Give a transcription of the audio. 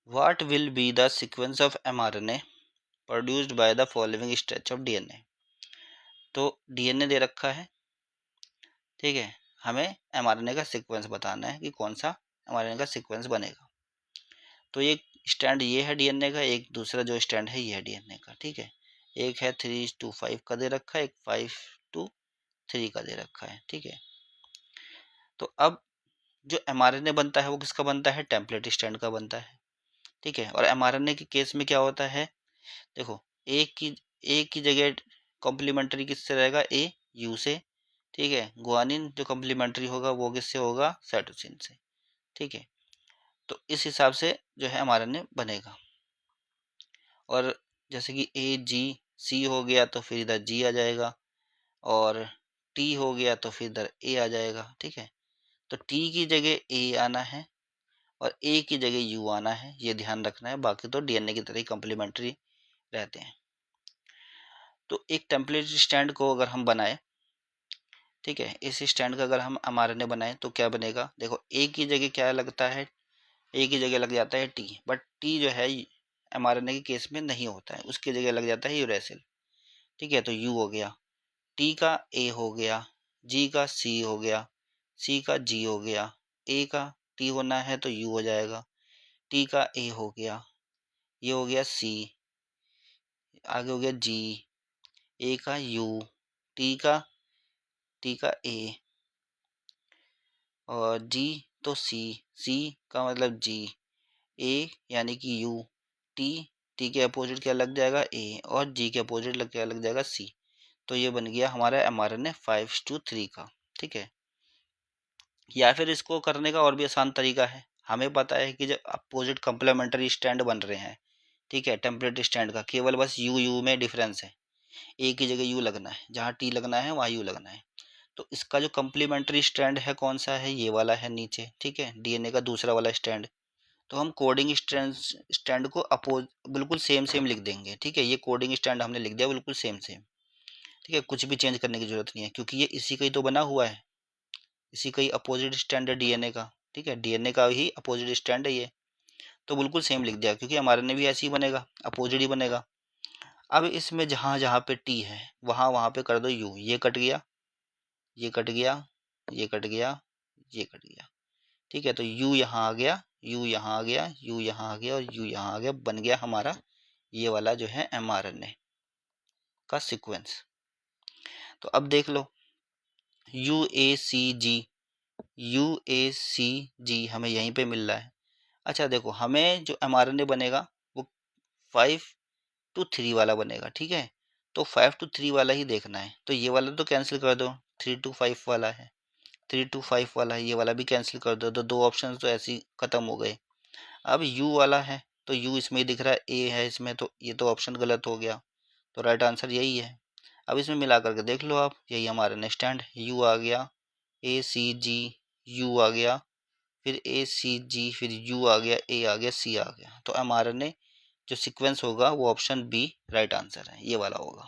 What will be the sequence of mRNA produced by the following stretch of DNA। तो DNA दे रखा है, ठीक है, हमें mRNA का सीक्वेंस बताना है कि कौन सा mRNA का सीक्वेंस बनेगा। तो एक स्टैंड ये है DNA का, एक दूसरा जो स्टैंड है ये है DNA का, ठीक है। एक है 3:5 का दे रखा है, एक 5:3 का दे रखा है, ठीक है। तो अब जो mRNA बनता है वो किसका बनता है, टेम्पलेट स्टैंड का बनता है, ठीक है। और mRNA के केस में क्या होता है, देखो एक की जगह कॉम्प्लीमेंट्री किससे रहेगा, ए यू से, ठीक है। गुआनिन जो कॉम्प्लीमेंट्री होगा वो किससे होगा, साइटोसिन से, ठीक है। तो इस हिसाब से जो है mRNA बनेगा। और जैसे कि ए जी सी हो गया तो फिर इधर जी आ जाएगा, और टी हो गया तो फिर इधर ए आ जाएगा, ठीक है। तो टी की जगह ए आना है और ए की जगह यू आना है, ये ध्यान रखना है। बाकी तो डीएनए की तरह ही कॉम्प्लीमेंट्री रहते हैं। तो एक टेम्पलेट स्टैंड को अगर हम बनाए, ठीक है, इस स्टैंड का अगर हम mRNA बनाए तो क्या बनेगा, देखो ए की जगह क्या लगता है, ए की जगह लग जाता है टी, बट टी जो है mRNA के केस में नहीं होता है, उसकी जगह लग जाता है यूरेसिल, ठीक है। तो यू हो गया, टी का ए हो गया, जी का सी हो गया, सी का जी हो गया, ए का टी होना है तो यू हो जाएगा, टी का ए हो गया, ये हो गया सी, आगे हो गया जी, ए का यू, टी का ए, और जी तो सी, सी का मतलब जी, ए यानी कि यू, टी, टी के अपोजिट क्या लग जाएगा ए, और जी के अपोजिट क्या लग जाएगा सी। तो ये बन गया हमारा mRNA 5:3 का, ठीक है। या फिर इसको करने का और भी आसान तरीका है, हमें पता है कि जब अपोजिट कंप्लीमेंट्री स्टैंड बन रहे हैं, ठीक है, टेम्पलेट स्टैंड का केवल बस यू में डिफरेंस है, ए की जगह यू लगना है, जहाँ टी लगना है वहाँ यू लगना है। तो इसका जो कंप्लीमेंट्री स्टैंड है कौन सा है, ये वाला है नीचे, ठीक है, डीएनए का दूसरा वाला स्टैंड। तो हम कोडिंग स्टैंड को अपोज बिल्कुल सेम सेम लिख देंगे, ठीक है। ये कोडिंग स्टैंड हमने लिख दिया बिल्कुल सेम सेम, ठीक है, कुछ भी चेंज करने की जरूरत नहीं है, क्योंकि ये इसी का ही तो बना हुआ है, इसी का ही अपोजिट स्टैंड है डीएनए का, ठीक है, डीएनए का ही अपोजिट स्टैंड है ये। तो बिल्कुल सेम लिख दिया, क्योंकि हमारे ने भी ऐसे ही बनेगा, अपोजिट ही बनेगा। अब इसमें जहाँ जहाँ पे टी है वहाँ वहाँ पे कर दो यू, ये कट गया, ये कट गया, ये कट गया, ये कट गया, ठीक है। तो यू यहाँ आ गया, यू यहाँ आ गया, यू यहाँ आ गया, और यू यहाँ आ गया, बन गया हमारा ये वाला जो है mRNA का सीक्वेंस। तो अब देख लो U A C ji, U A सी जी हमें यहीं पे मिल रहा है। अच्छा देखो, हमें जो mRNA बनेगा वो 5:3 वाला बनेगा, ठीक है। तो 5:3 वाला ही देखना है, तो ये वाला तो कैंसिल कर दो, 3:5 वाला है, 3:5 वाला है, ये वाला भी कैंसिल कर दो, तो दो ऑप्शन तो ऐसे ही खत्म हो गए। अब यू वाला है, तो यू इसमें ही दिख रहा है, ए है इसमें, तो ये तो ऑप्शन गलत हो गया, तो राइट आंसर यही है। अब इसमें मिला करके देख लो आप, यही हमारा नेक्स्ट स्टैंड, यू आ गया, ए सी जी, यू आ गया, फिर ए सी जी, फिर यू आ गया, ए आ गया, सी आ गया। तो mRNA जो सीक्वेंस होगा वो ऑप्शन बी राइट आंसर है, ये वाला होगा।